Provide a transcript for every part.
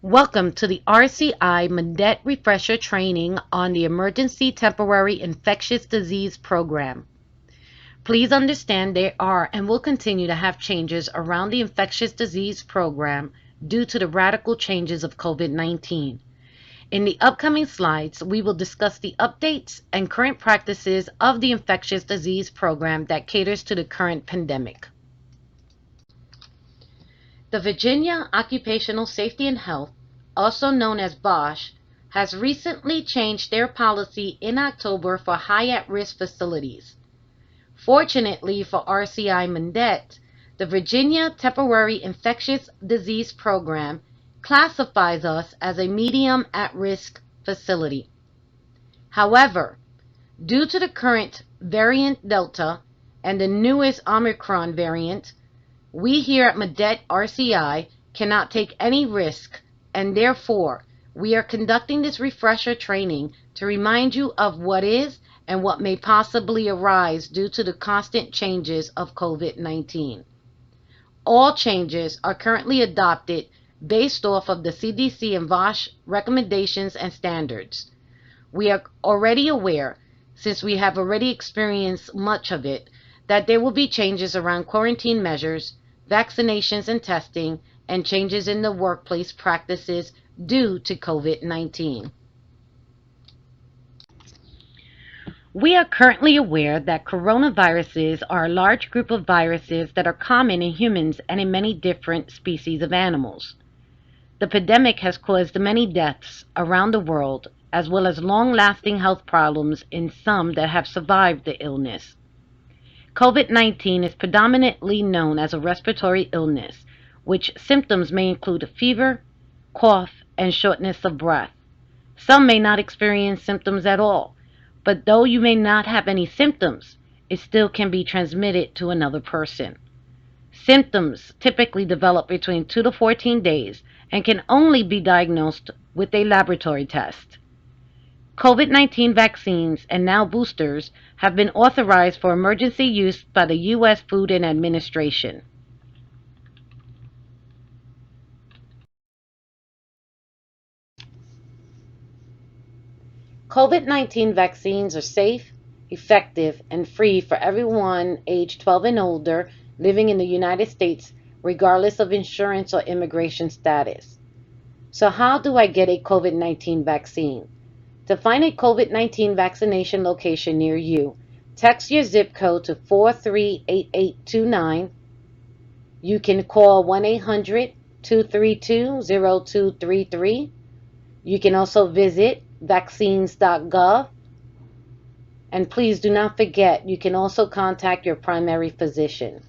Welcome to the RCI Mandet Refresher Training on the Emergency Temporary Infectious Disease Program. Please understand there are and will continue to have changes around the infectious disease program due to the radical changes of COVID-19. In the upcoming slides, we will discuss the updates and current practices of the infectious disease program that caters to the current pandemic. The Virginia Occupational Safety and Health, also known as BOSH, has recently changed their policy in October for high at-risk facilities. Fortunately for RCI Mandet, the Virginia Temporary Infectious Disease Program classifies us as a medium at-risk facility. However, due to the current variant Delta and the newest Omicron variant, we here at Mandet RCI cannot take any risk, and therefore we are conducting this refresher training to remind you of what is and what may possibly arise due to the constant changes of COVID-19. All changes are currently adopted based off of the CDC and VOSH recommendations and standards. We are already aware, since we have already experienced much of it, that there will be changes around quarantine measures, vaccinations and testing, and changes in the workplace practices due to COVID-19. We are currently aware that coronaviruses are a large group of viruses that are common in humans and in many different species of animals. The pandemic has caused many deaths around the world, as well as long-lasting health problems in some that have survived the illness. COVID-19 is predominantly known as a respiratory illness, which symptoms may include fever, cough, and shortness of breath. Some may not experience symptoms at all, but though you may not have any symptoms, it still can be transmitted to another person. Symptoms typically develop between 2 to 14 days and can only be diagnosed with a laboratory test. COVID-19 vaccines and now boosters have been authorized for emergency use by the U.S. Food and Administration. COVID-19 vaccines are safe, effective, and free for everyone aged 12 and older living in the United States, regardless of insurance or immigration status. So how do I get a COVID-19 vaccine? To find a COVID-19 vaccination location near you, text your zip code to 438829. You can call 1-800-232-0233. You can also visit vaccines.gov. And please do not forget, you can also contact your primary physician.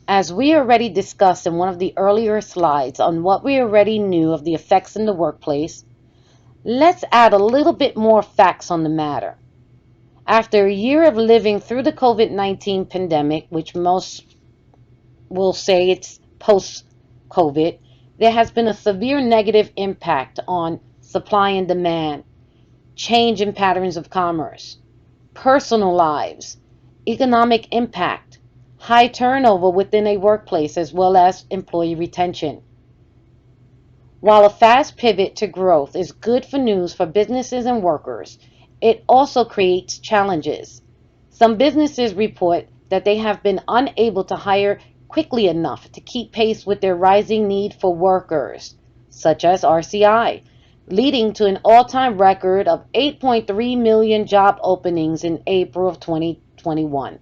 As we already discussed in one of the earlier slides on what we already knew of the effects in the workplace, let's add a little bit more facts on the matter. After a year of living through the COVID-19 pandemic, which most will say it's post-COVID, there has been a severe negative impact on supply and demand, change in patterns of commerce, personal lives, economic impact, high turnover within a workplace, as well as employee retention. While a fast pivot to growth is good for news for businesses and workers, it also creates challenges. Some businesses report that they have been unable to hire quickly enough to keep pace with their rising need for workers, such as RCI, leading to an all-time record of 8.3 million job openings in April of 2021.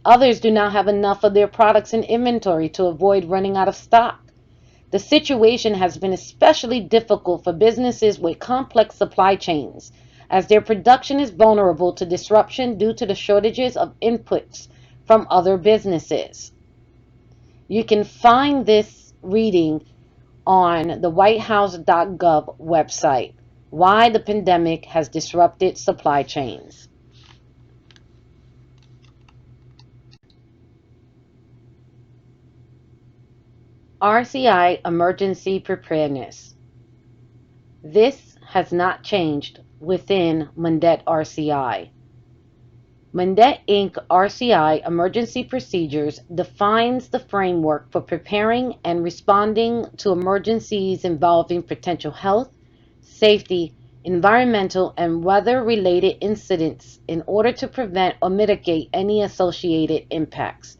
Others do not have enough of their products in inventory to avoid running out of stock. The situation has been especially difficult for businesses with complex supply chains, as their production is vulnerable to disruption due to the shortages of inputs from other businesses. You can find this reading on the whitehouse.gov website, Why the Pandemic Has Disrupted Supply Chains. RCI Emergency Preparedness. This has not changed within Mandet RCI. Mundett Inc. RCI Emergency Procedures defines the framework for preparing and responding to emergencies involving potential health, safety, environmental, and weather-related incidents in order to prevent or mitigate any associated impacts.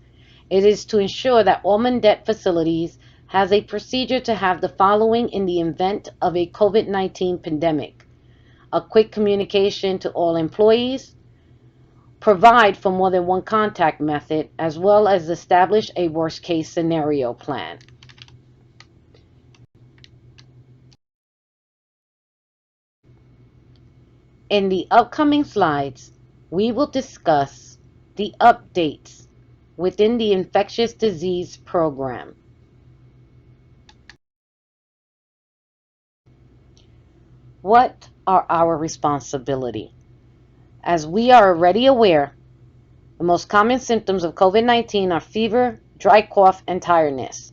It is to ensure that all Mundett facilities has a procedure to have the following in the event of a COVID-19 pandemic: a quick communication to all employees, provide for more than one contact method, as well as establish a worst-case scenario plan. In the upcoming slides, we will discuss the updates within the infectious disease program. What are our responsibility? As we are already aware, the most common symptoms of COVID-19 are fever, dry cough, and tiredness.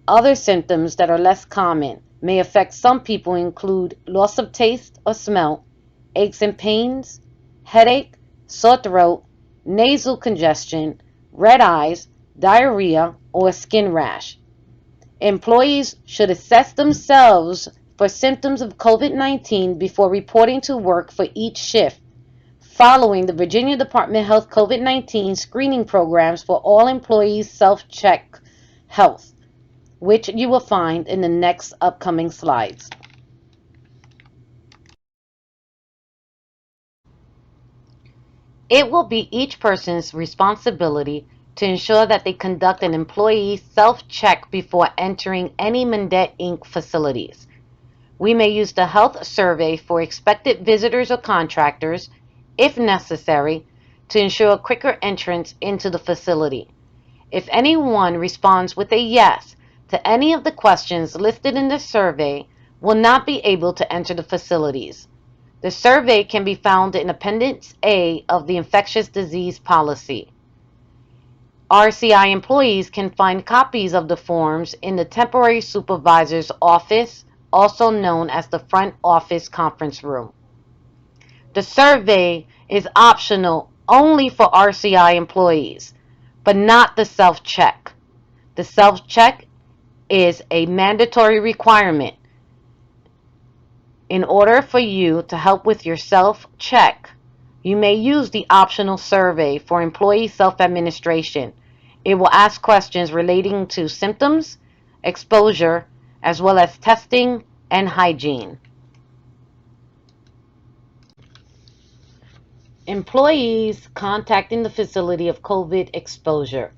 Other symptoms that are less common may affect some people include loss of taste or smell, aches and pains, headache, sore throat, nasal congestion, red eyes, diarrhea, or a skin rash. Employees should assess themselves for symptoms of COVID-19 before reporting to work for each shift, following the Virginia Department of Health COVID-19 screening programs for all employees self-check health, which you will find in the next upcoming slides. It will be each person's responsibility to ensure that they conduct an employee self-check before entering any Mundett Inc. facilities. We may use the health survey for expected visitors or contractors, if necessary, to ensure a quicker entrance into the facility. If anyone responds with a yes to any of the questions listed in the survey, will not be able to enter the facilities. The survey can be found in Appendix A of the Infectious Disease Policy. RCI employees can find copies of the forms in the Temporary Supervisor's Office, also known as the Front Office Conference Room. The survey is optional only for RCI employees, but not the self-check. The self-check is a mandatory requirement. In order for you to help with your self-check, you may use the optional survey for employee self-administration. It will ask questions relating to symptoms, exposure, as well as testing and hygiene. Employees contacting the facility of COVID exposure.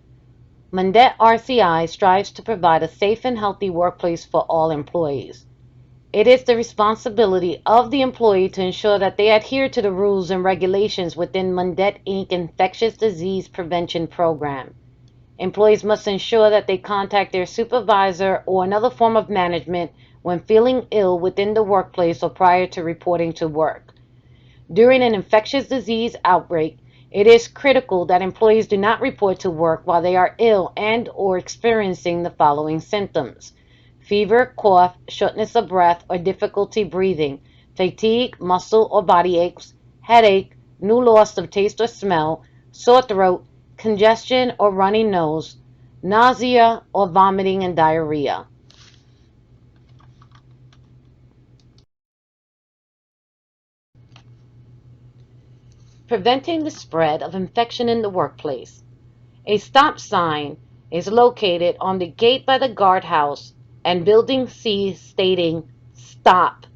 Mundett RCI strives to provide a safe and healthy workplace for all employees. It is the responsibility of the employee to ensure that they adhere to the rules and regulations within Mundett Inc. Infectious Disease Prevention Program. Employees must ensure that they contact their supervisor or another form of management when feeling ill within the workplace or prior to reporting to work. During an infectious disease outbreak, it is critical that employees do not report to work while they are ill and or experiencing the following symptoms: fever, cough, shortness of breath or difficulty breathing, fatigue, muscle or body aches, headache, new loss of taste or smell, sore throat, congestion or runny nose, nausea or vomiting and diarrhea. Preventing the spread of infection in the workplace. A stop sign is located on the gate by the guardhouse and Building C stating "Stop."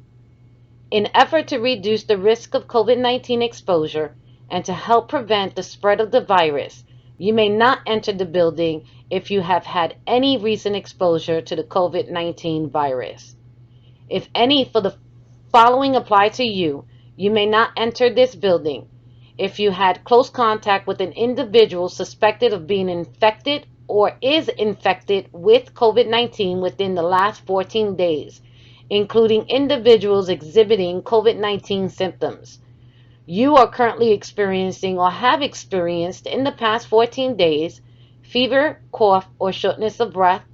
In effort to reduce the risk of COVID-19 exposure and to help prevent the spread of the virus, you may not enter the building if you have had any recent exposure to the COVID-19 virus. If any for the following apply to you, you may not enter this building if you had close contact with an individual suspected of being infected or is infected with COVID-19 within the last 14 days, including individuals exhibiting COVID-19 symptoms. You are currently experiencing or have experienced in the past 14 days fever, cough, or shortness of breath,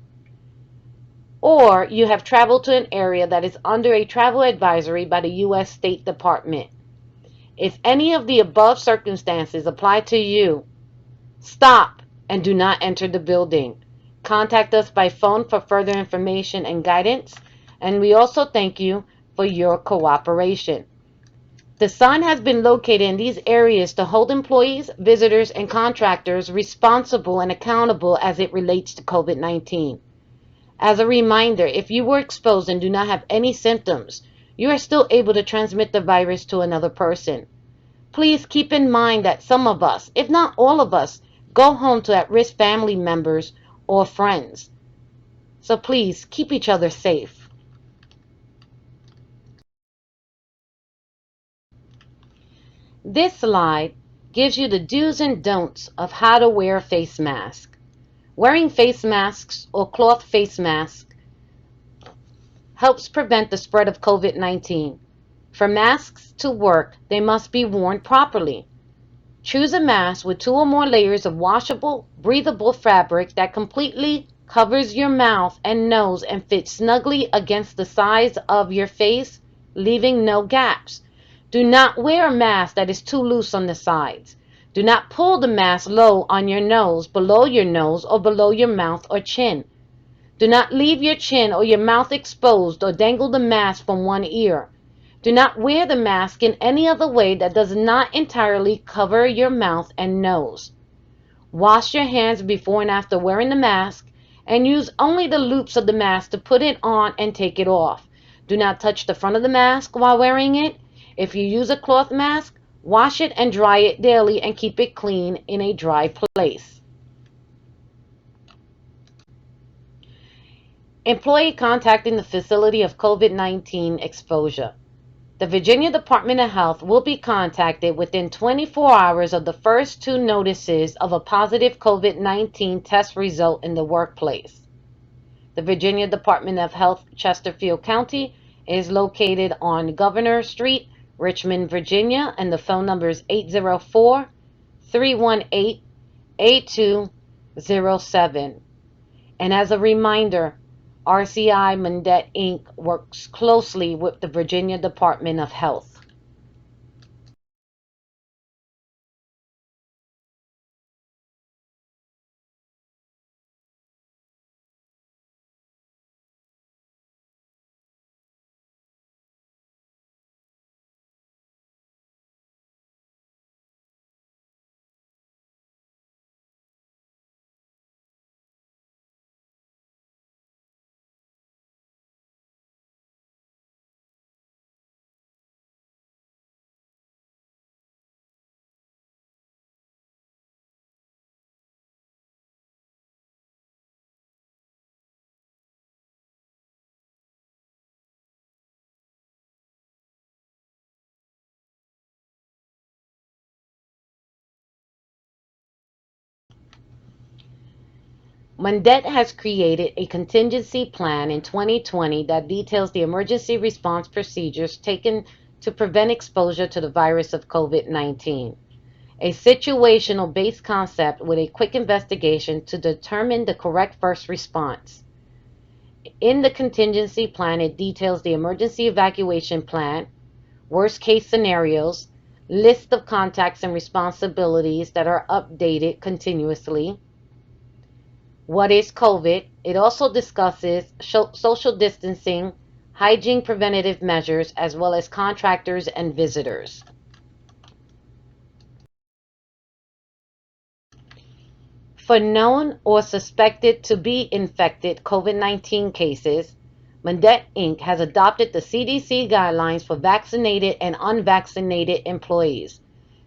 or you have traveled to an area that is under a travel advisory by the U.S. State Department. If any of the above circumstances apply to you, stop and do not enter the building. Contact us by phone for further information and guidance, and we also thank you for your cooperation. The sign has been located in these areas to hold employees, visitors, and contractors responsible and accountable as it relates to COVID-19. As a reminder, if you were exposed and do not have any symptoms, you are still able to transmit the virus to another person. Please keep in mind that some of us, if not all of us, go home to at-risk family members or friends. So please keep each other safe. This slide gives you the do's and don'ts of how to wear a face mask. Wearing face masks or cloth face masks helps prevent the spread of COVID-19. For masks to work, they must be worn properly. Choose a mask with 2 or more layers of washable, breathable fabric that completely covers your mouth and nose and fits snugly against the sides of your face, leaving no gaps. Do not wear a mask that is too loose on the sides. Do not pull the mask low on your nose, below your nose, or below your mouth or chin. Do not leave your chin or your mouth exposed or dangle the mask from one ear. Do not wear the mask in any other way that does not entirely cover your mouth and nose. Wash your hands before and after wearing the mask, and use only the loops of the mask to put it on and take it off. Do not touch the front of the mask while wearing it. If you use a cloth mask, wash it and dry it daily and keep it clean in a dry place. Employee contacting the facility of COVID-19 exposure. The Virginia Department of Health will be contacted within 24 hours of the first 2 notices of a positive COVID-19 test result in the workplace. The Virginia Department of Health, Chesterfield County, is located on Governor Street, Richmond, Virginia, and the phone number is 804-318-8207. And as a reminder, RCI Mundet Inc. works closely with the Virginia Department of Health. Mundet has created a contingency plan in 2020 that details the emergency response procedures taken to prevent exposure to the virus of COVID-19. A situational based concept with a quick investigation to determine the correct first response. In the contingency plan, it details the emergency evacuation plan, worst case scenarios, list of contacts and responsibilities that are updated continuously. What is COVID? It also discusses social distancing, hygiene preventative measures, as well as contractors and visitors. For known or suspected to be infected COVID-19 cases, Mundet Inc. has adopted the CDC guidelines for vaccinated and unvaccinated employees.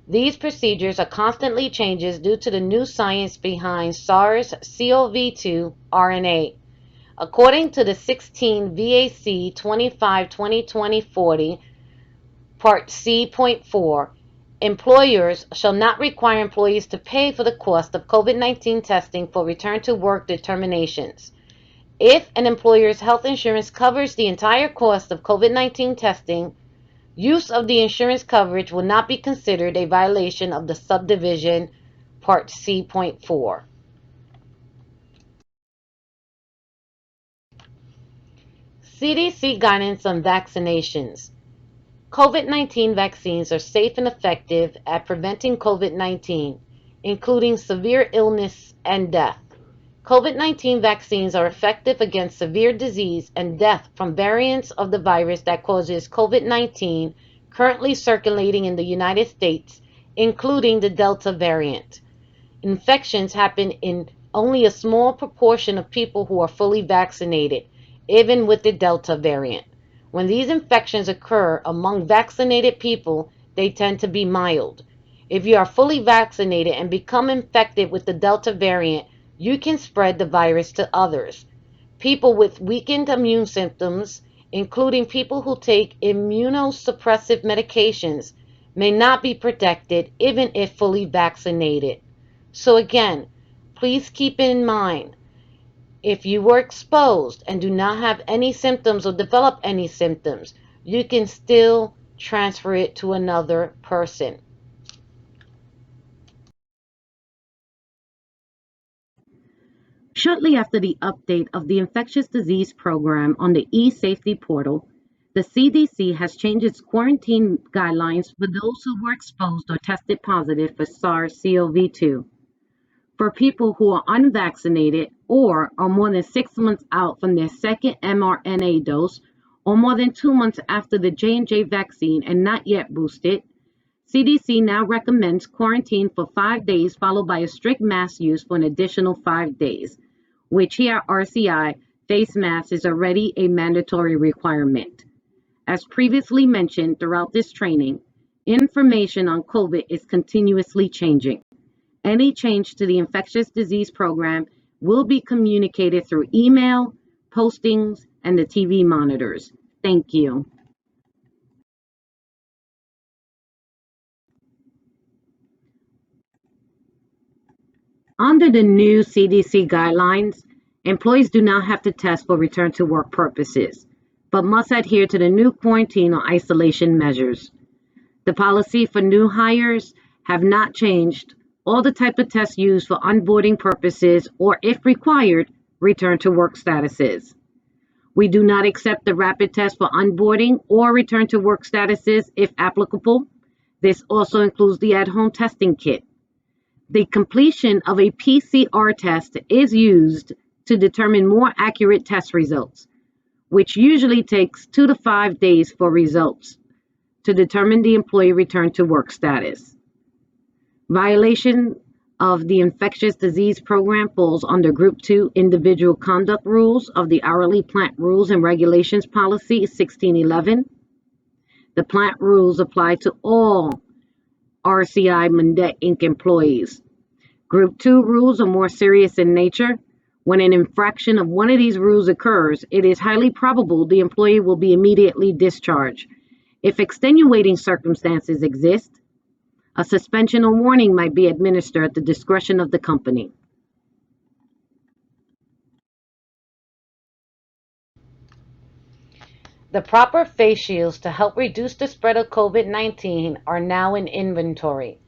These procedures are constantly changing due to the new science behind SARS-CoV-2 RNA. According to the 16 VAC 25-2020-40, Part C.4, employers shall not require employees to pay for the cost of COVID-19 testing for return to work determinations. If an employer's health insurance covers the entire cost of COVID-19 testing, use of the insurance coverage will not be considered a violation of the subdivision Part C.4. CDC guidance on vaccinations. COVID-19 vaccines are safe and effective at preventing COVID-19, including severe illness and death. COVID-19 vaccines are effective against severe disease and death from variants of the virus that causes COVID-19 currently circulating in the United States, including the Delta variant. Infections happen in only a small proportion of people who are fully vaccinated, even with the Delta variant. When these infections occur among vaccinated people, they tend to be mild. If you are fully vaccinated and become infected with the Delta variant, you can spread the virus to others. People with weakened immune systems, including people who take immunosuppressive medications, may not be protected even if fully vaccinated. So again, please keep in mind, if you were exposed and do not have any symptoms or develop any symptoms, you can still transfer it to another person. Shortly after the update of the infectious disease program on the e-safety portal, the CDC has changed its quarantine guidelines for those who were exposed or tested positive for SARS-CoV-2. For people who are unvaccinated or are more than 6 months out from their second mRNA dose or more than 2 months after the J&J vaccine and not yet boosted, CDC now recommends quarantine for 5 days followed by a strict mask use for an additional 5 days, which here at RCI, face mask is already a mandatory requirement. As previously mentioned throughout this training, information on COVID is continuously changing. Any change to the infectious disease program will be communicated through email, postings, and the TV monitors. Thank you. Under the new CDC guidelines, employees do not have to test for return to work purposes, but must adhere to the new quarantine or isolation measures. The policy for new hires have not changed. All the type of tests used for onboarding purposes or, if required, return to work statuses. We do not accept the rapid test for onboarding or return to work statuses if applicable. This also includes the at-home testing kit. The completion of a PCR test is used to determine more accurate test results, which usually takes 2 to 5 days for results to determine the employee return to work status. Violation of the infectious disease program falls under Group 2 individual conduct rules of the hourly plant rules and regulations policy 1611. The plant rules apply to all RCI Mundet Inc. employees. Group 2 rules are more serious in nature. When an infraction of one of these rules occurs, it is highly probable the employee will be immediately discharged. If extenuating circumstances exist, a suspension or warning might be administered at the discretion of the company. The proper face shields to help reduce the spread of COVID-19 are now in inventory.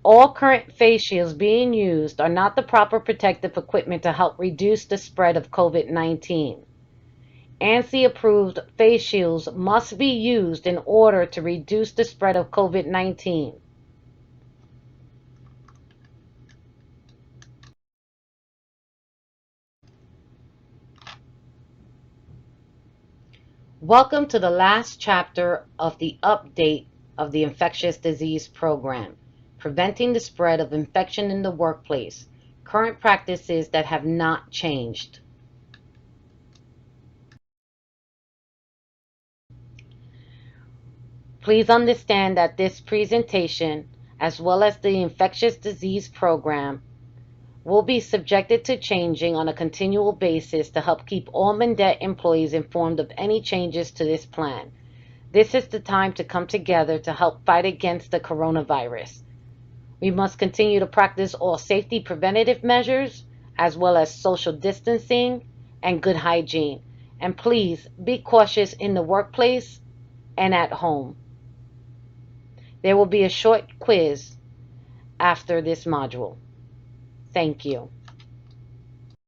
All current face shields being used are not the proper protective equipment to help reduce the spread of COVID-19. ANSI-approved face shields must be used in order to reduce the spread of COVID-19. Welcome to the last chapter of the update of the infectious disease program, preventing the spread of infection in the workplace, current practices that have not changed. Please understand that this presentation, as well as the infectious disease program, will be subjected to changing on a continual basis to help keep all Mendet employees informed of any changes to this plan. This is the time to come together to help fight against the coronavirus. We must continue to practice all safety preventative measures, as well as social distancing and good hygiene. And please be cautious in the workplace and at home. There will be a short quiz after this module. Thank you.